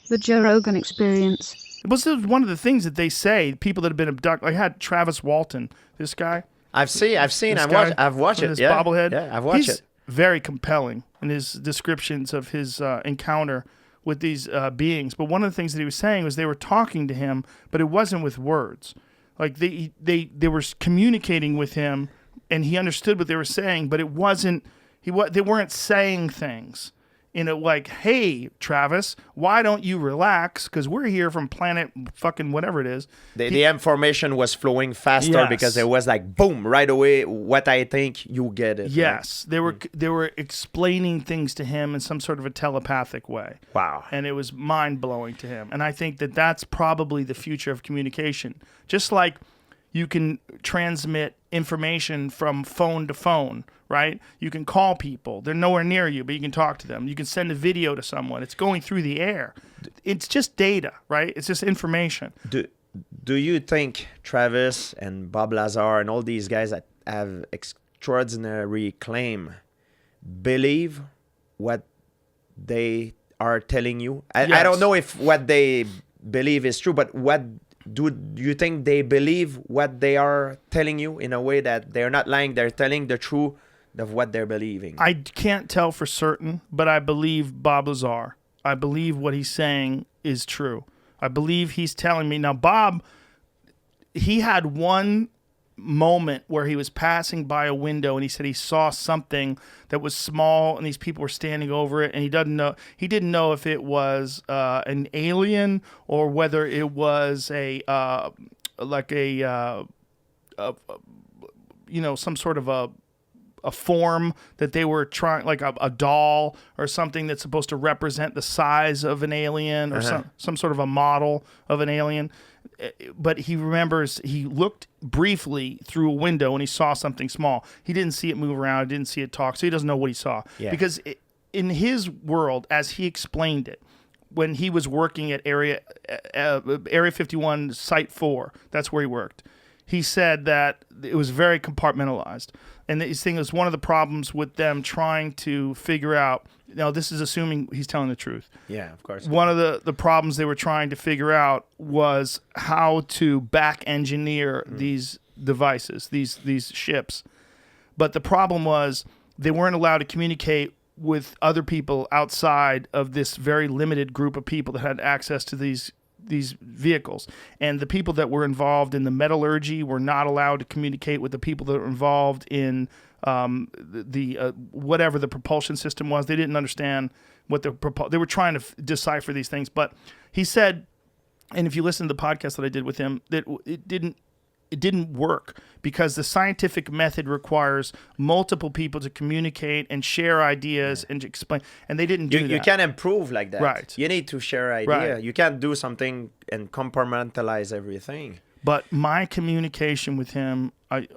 The Joe Rogan Experience. This is one of the things that they say, people that have been abducted. I had Travis Walton, this guy. I've seen. I've watched it. His Yeah, bobblehead. Yeah, I've watched it. Very compelling in his descriptions of his encounter with these beings. But one of the things that he was saying was they were talking to him, but it wasn't with words. Like they were communicating with him, and he understood what they were saying, but it wasn't. They weren't saying things. Like, hey, Travis, why don't you relax? Because we're here from planet fucking whatever it is. The information was flowing faster because it was like, boom, right away, what I think, you get it. Yes. Right? They were explaining things to him in some sort of a telepathic way. Wow. And it was mind-blowing to him. And I think that that's probably the future of communication. Just like you can transmit information from phone to phone, right? You can call people. They're nowhere near you, but you can talk to them. You can send a video to someone. It's going through the air. It's just data, right? It's just information. Do you think Travis and Bob Lazar and all these guys that have extraordinary claim believe what they are telling you? I don't know if what they believe is true, but do you think they believe what they are telling you in a way that they're not lying, they're telling the truth of what they're believing? I can't tell for certain, but I believe Bob Lazar. I believe what he's saying is true. I believe he's telling me. Now, Bob, he had one moment where he was passing by a window and he said he saw something that was small and these people were standing over it, and he didn't know if it was an alien or whether it was some sort of a form that they were trying, like a doll or something that's supposed to represent the size of an alien or some sort of a model of an alien. But he remembers he looked briefly through a window and he saw something small. He didn't see it move around. He didn't see it talk. So he doesn't know what he saw. Yeah. Because in his world, as he explained it, when he was working at Area 51, Site 4, that's where he worked, he said that it was very compartmentalized. And he's saying it was one of the problems with them trying to figure out, now this is assuming he's telling the truth. Yeah, of course. One of the problems they were trying to figure out was how to back engineer these devices, these ships. But the problem was they weren't allowed to communicate with other people outside of this very limited group of people that had access to these vehicles. And the people that were involved in the metallurgy were not allowed to communicate with the people that were involved in whatever the propulsion system was. They didn't understand what they were trying to decipher these things. But he said, and if you listen to the podcast that I did with him, that it didn't work because the scientific method requires multiple people to communicate and share ideas and explain, and they didn't do that. You can't improve like that. Right. You need to share idea. Right. You can't do something and compartmentalize everything. But my communication with him, I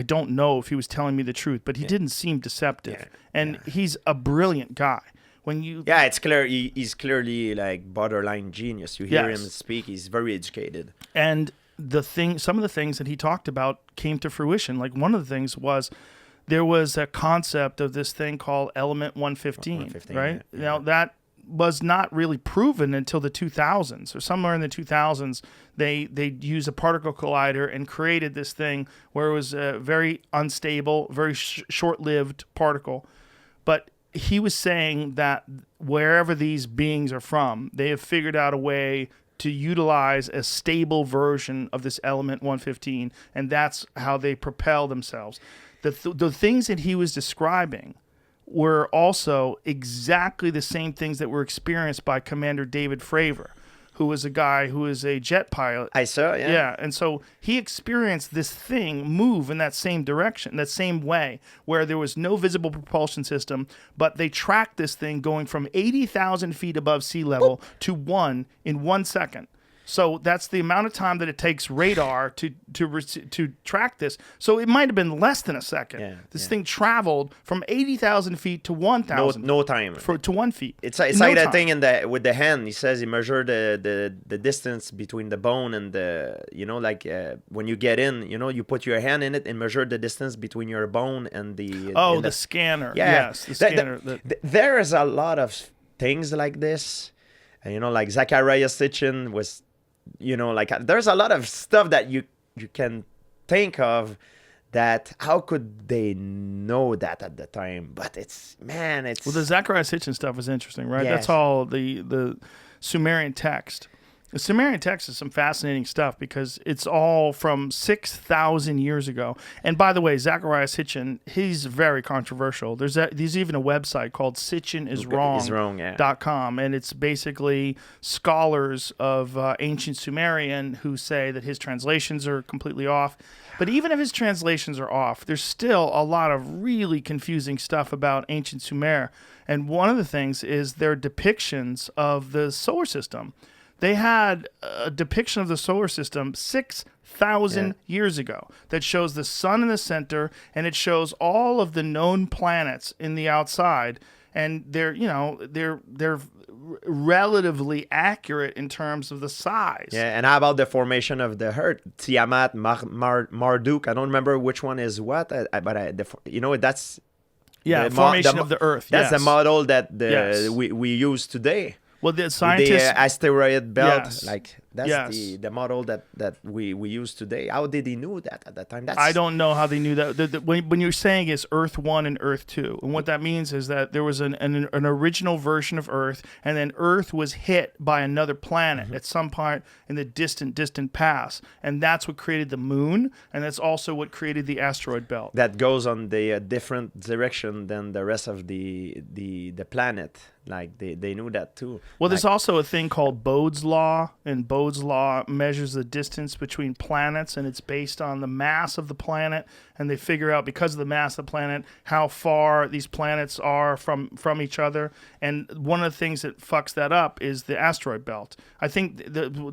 don't know if he was telling me the truth, but he didn't seem deceptive. Yeah. And he's a brilliant guy. It's clear he's clearly like borderline genius. You hear him speak, he's very educated. And some of the things that he talked about came to fruition. Like one of the things was there was a concept of this thing called element 115, right? Yeah. Now that was not really proven until the 2000s or somewhere in the 2000s. They used a particle collider and created this thing where it was a very unstable, very short-lived particle. But he was saying that wherever these beings are from, they have figured out a way to utilize a stable version of this element 115, and that's how they propel themselves. The things that he was describing were also exactly the same things that were experienced by Commander David Fravor, who was a guy who is a jet pilot. I saw, yeah. Yeah, and so he experienced this thing move in that same direction, that same way, where there was no visible propulsion system, but they tracked this thing going from 80,000 feet above sea level to 1 in 1 second. So that's the amount of time that it takes radar to track this. So it might have been less than a second. Yeah, this thing traveled from 80,000 feet to 1,000. No time. To 1 feet. It's like that thing with the hand. He says he measured the distance between the bone and when you get in, you put your hand in it and measure the distance between your bone and the... the scanner. Yeah. Yes, the scanner. There is a lot of things like this. And, like Zacharias Sitchin was, like there's a lot of stuff that you can think of that how could they know that at the time? But it's well, the Zacharias Sitchin stuff is interesting, right? Yes. That's all the Sumerian text. The Sumerian text is some fascinating stuff because it's all from 6,000 years ago. And by the way, Zacharias Sitchin, he's very controversial. There's even a website called SitchinIsWrong.com, and it's basically scholars of ancient Sumerian who say that his translations are completely off. But even if his translations are off, there's still a lot of really confusing stuff about ancient Sumer. And one of the things is their depictions of the solar system. They had a depiction of the solar system 6,000 years ago that shows the sun in the center, and it shows all of the known planets in the outside, and they're relatively accurate in terms of the size. Yeah, and how about the formation of the Earth? Tiamat, Marduk. I don't remember which one is what, that's the formation of the Earth. That's the model that Yes. we use today. Well, the scientists, The asteroid belt, Yes. that's Yes. the model that we use today. How did he know that at that time? I don't know how they knew that. When you're saying it's Earth 1 and Earth 2, and what that means is that there was an original version of Earth, and then Earth was hit by another planet at some point in the distant past, and that's what created the moon, and that's also what created the asteroid belt. That goes on the different direction than the rest of the planet. Like they knew that too. Well, there's also a thing called Bode's law, and Bode's law measures the distance between planets, and it's based on the mass of the planet, and they figure out, because of the mass of the planet, how far these planets are from each other. And one of the things that fucks that up is the asteroid belt. I think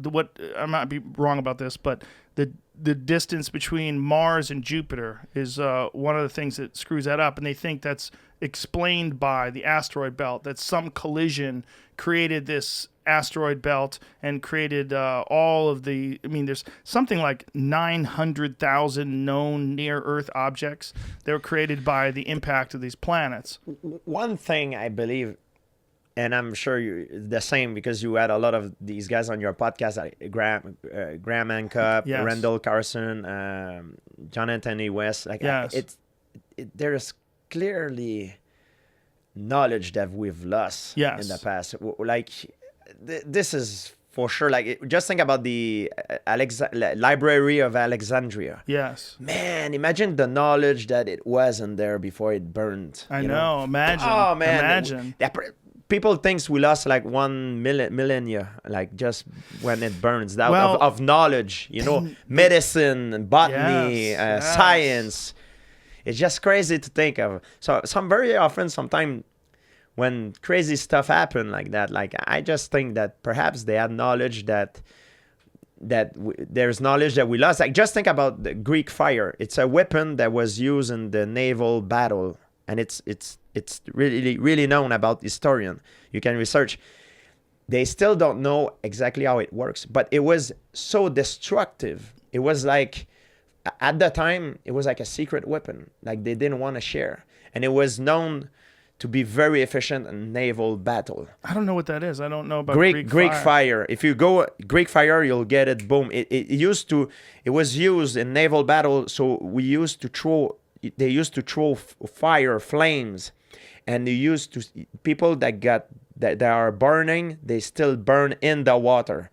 what I might be wrong about this, but the distance between Mars and Jupiter is one of the things that screws that up, and they think that's explained by the asteroid belt, that some collision created this asteroid belt and created all of the, there's something like 900,000 known near-Earth objects that were created by the impact of these planets. One thing I believe, and I'm sure you're the same because you had a lot of these guys on your podcast, like Graham Hancock, Yes. Randall Carson, Jonathan E. West. Yes. There's clearly knowledge that we've lost Yes. in the past. This is for sure. Just think about the Library of Alexandria. Yes. Man, imagine the knowledge that it wasn't there before it burned. I know. Imagine. Oh man! Imagine. People thinks we lost like 1 millennia, like just when it burns. That Well, of knowledge, medicine, botany, Yes. science. It's just crazy to think of. So very often, sometimes when crazy stuff happen like that, I just think that perhaps they had knowledge that there's knowledge that we lost. Just think about the Greek fire. It's a weapon that was used in the naval battle, and it's really really known about historian. You can research. They still don't know exactly how it works, but it was so destructive. It was like, at the time, it was like a secret weapon. Like they didn't want to share, and it was known to be very efficient in naval battle. I don't know what that is. I don't know about Greek fire. If you go Greek fire, you'll get it. Boom. It was used in naval battle. So they used to throw fire, flames, and people that are burning, they still burn in the water.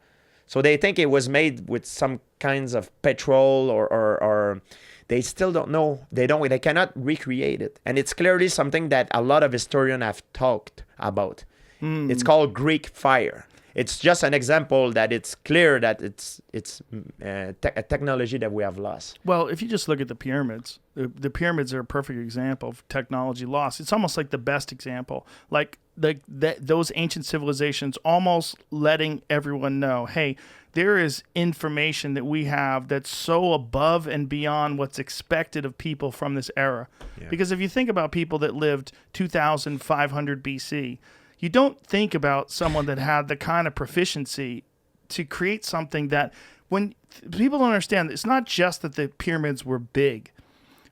So they think it was made with some kinds of petrol or they still don't know. They cannot recreate it. And it's clearly something that a lot of historians have talked about. It's called Greek fire. It's just an example that it's clear that it's a technology that we have lost. Well, if you just look at the pyramids, the pyramids are a perfect example of technology lost. It's almost like the best example. Those ancient civilizations almost letting everyone know, hey, there is information that we have that's so above and beyond what's expected of people from this era. Yeah. Because if you think about people that lived 2,500 BC, you don't think about someone that had the kind of proficiency to create something that, when people don't understand, it's not just that the pyramids were big,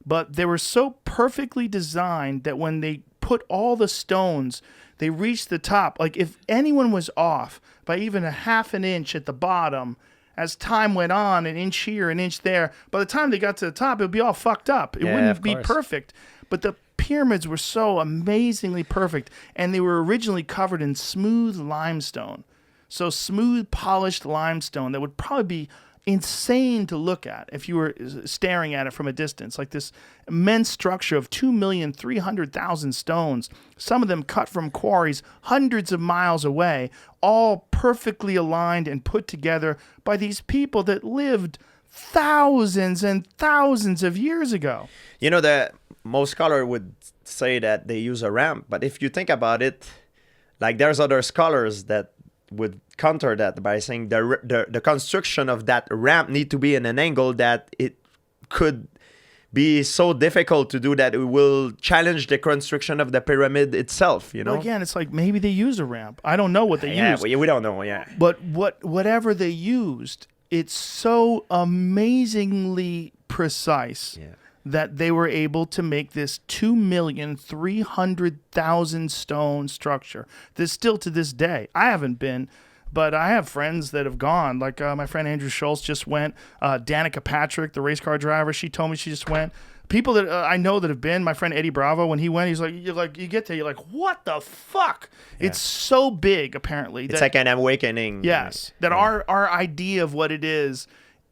but they were so perfectly designed that when they put all the stones, They reached the top. Like if anyone was off by even a half an inch at the bottom, as time went on, an inch here, an inch there, by the time they got to the top, it would be all fucked up. It wouldn't be perfect. But the pyramids were so amazingly perfect, and they were originally covered in smooth limestone. So smooth, polished limestone that would probably be insane to look at if you were staring at it from a distance. Like this immense structure of 2,300,000 stones, some of them cut from quarries hundreds of miles away, all perfectly aligned and put together by these people that lived thousands and thousands of years ago. You know, the most scholars would say that they use a ramp, but if you think about it, like there's other scholars that would counter that by saying the construction of that ramp need to be in an angle that it could be so difficult to do that it will challenge the construction of the pyramid itself, you know? Well, again, it's like maybe they use a ramp. I don't know what they used. We don't know, yeah. But whatever they used, it's so amazingly precise that they were able to make this 2,300,000 stone structure. This still to this day. I haven't been, but I have friends that have gone. Like my friend Andrew Schultz just went. Danica Patrick, the race car driver, she told me she just went. People that I know that have been. My friend Eddie Bravo, when he went, he's like, you get there, you're like, what the fuck? Yeah. It's so big, apparently. It's like an awakening. Yes, that our idea of what it is,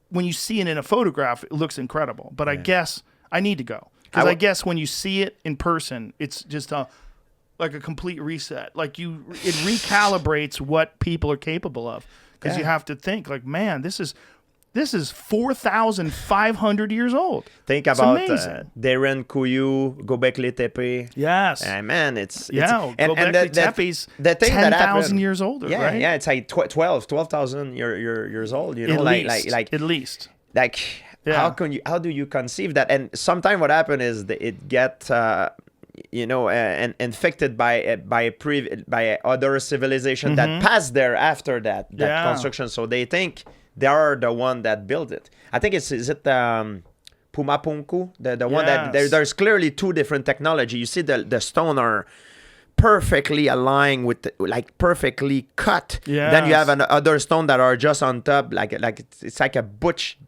when you see it in a photograph, it looks incredible. But I guess I need to go. Because I guess when you see it in person, it's just like a complete reset. Like it recalibrates what people are capable of. Because you have to think, like, man, this is 4,500 years old. Think about Darren Couillou, Gobekli Tepe. Yes. Man, it's Gobekli Tepe's 10,000 years older, right? Yeah, it's like 12,000 years old. You know, at least. How do you conceive that? And sometimes what happens is that it gets infected by other civilization that passed there after that construction. So they think they are the one that built it. I think is it Pumapunku, the one that there's clearly two different technology. You see the stone are perfectly aligned with perfectly cut. Yes. Then you have other stone that are just on top, like it's like a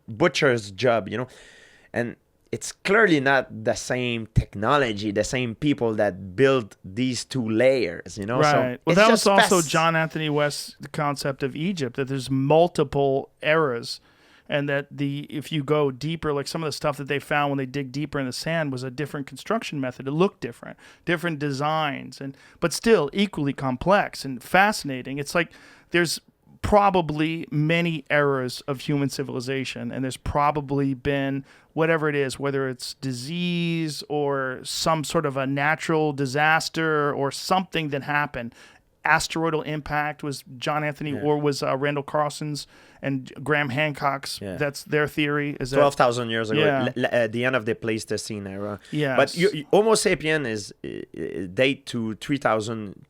butcher's job, you know, and it's clearly not the same technology, the same people that built these two layers, you know. Right. So well, that was also John Anthony West's concept of Egypt, that there's multiple eras. And that if you go deeper, like some of the stuff that they found when they dig deeper in the sand was a different construction method. It looked different designs, but still equally complex and fascinating. It's like there's probably many eras of human civilization, and there's probably been whatever it is, whether it's disease or some sort of a natural disaster or something that happened. Asteroidal impact was John Anthony or was Randall Carlson's and Graham Hancock's. Yeah. That's their theory. Is 12,000 years ago, the end of the Pleistocene era. Yeah, but Homo sapien is date to 3,000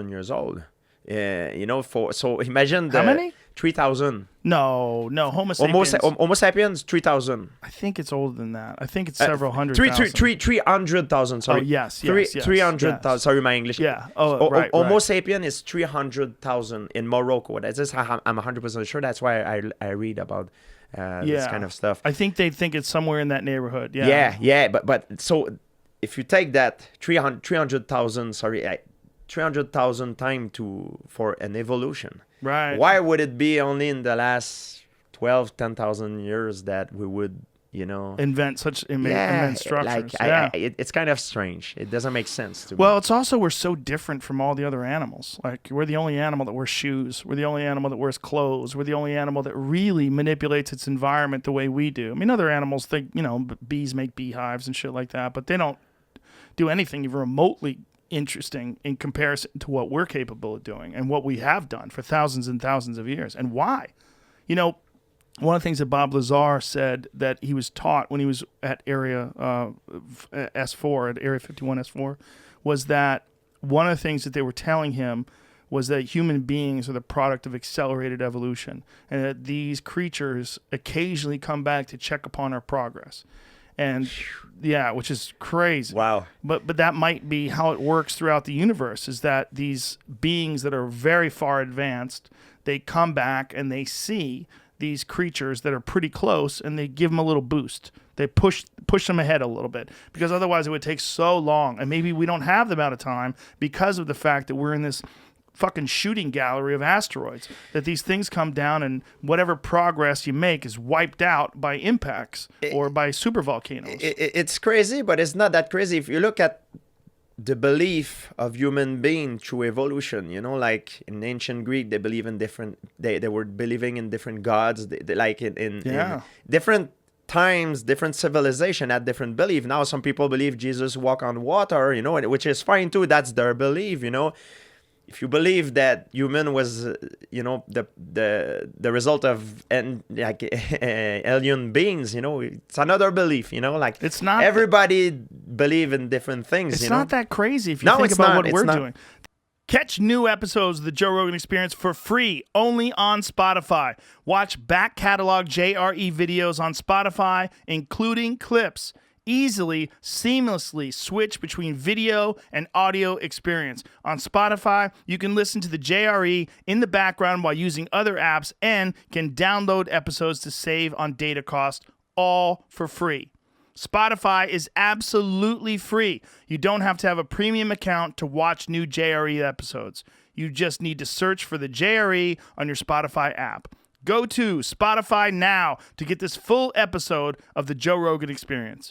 years old. So imagine how many? 3,000. No, Homo sapiens. Homo sapiens 3,000. I think it's older than that. I think it's several hundred. 300,000. Sorry. Oh yes. 300,000. Yes. Sorry, my English. Yeah. Oh, right. Homo sapien is 300,000 in Morocco. I'm 100% sure. That's why I read about this kind of stuff. I think they think it's somewhere in that neighborhood. Yeah. Yeah. But so if you take that 300,000. Sorry. 300,000 time for an evolution. Right. Why would it be only in the last 10,000 years that we would, invent such immense structures? It's kind of strange. It doesn't make sense to me. Well, it's also we're so different from all the other animals. Like we're the only animal that wears shoes. We're the only animal that wears clothes. We're the only animal that really manipulates its environment the way we do. I mean, other animals think, bees make beehives and shit like that, but they don't do anything even remotely interesting in comparison to what we're capable of doing and what we have done for thousands and thousands of years. And why? One of the things that Bob Lazar said that he was taught when he was at Area S4, at Area 51 S4, was that one of the things that they were telling him was that human beings are the product of accelerated evolution and that these creatures occasionally come back to check upon our progress. And yeah, which is crazy. Wow. But that might be how it works throughout the universe, is that these beings that are very far advanced, they come back and they see these creatures that are pretty close, and they give them a little boost. They push them ahead a little bit, because otherwise it would take so long. And maybe we don't have the amount of time because of the fact that we're in this fucking shooting gallery of asteroids, that these things come down and whatever progress you make is wiped out by impacts or by supervolcanoes. It's crazy, but it's not that crazy. If you look at the belief of human being through evolution, you know, like in ancient Greek, they believe in different, they were believing in different gods, they like in different times, different civilization had different belief. Now some people believe Jesus walked on water, you know, which is fine too. That's their belief, you know. If you believe that human was, you know, the result of alien beings, you know, it's another belief, you know, like it's not everybody believe in different things. It's you not know? that crazy if you think about what we're doing. Catch new episodes of the Joe Rogan Experience for free only on Spotify. Watch back catalog JRE videos on Spotify, including clips. Easily, seamlessly switch between video and audio experience. On Spotify, you can listen to the JRE in the background while using other apps and can download episodes to save on data cost, all for free. Spotify is absolutely free. You don't have to have a premium account to watch new JRE episodes. You just need to search for the JRE on your Spotify app. Go to Spotify now to get this full episode of the Joe Rogan Experience.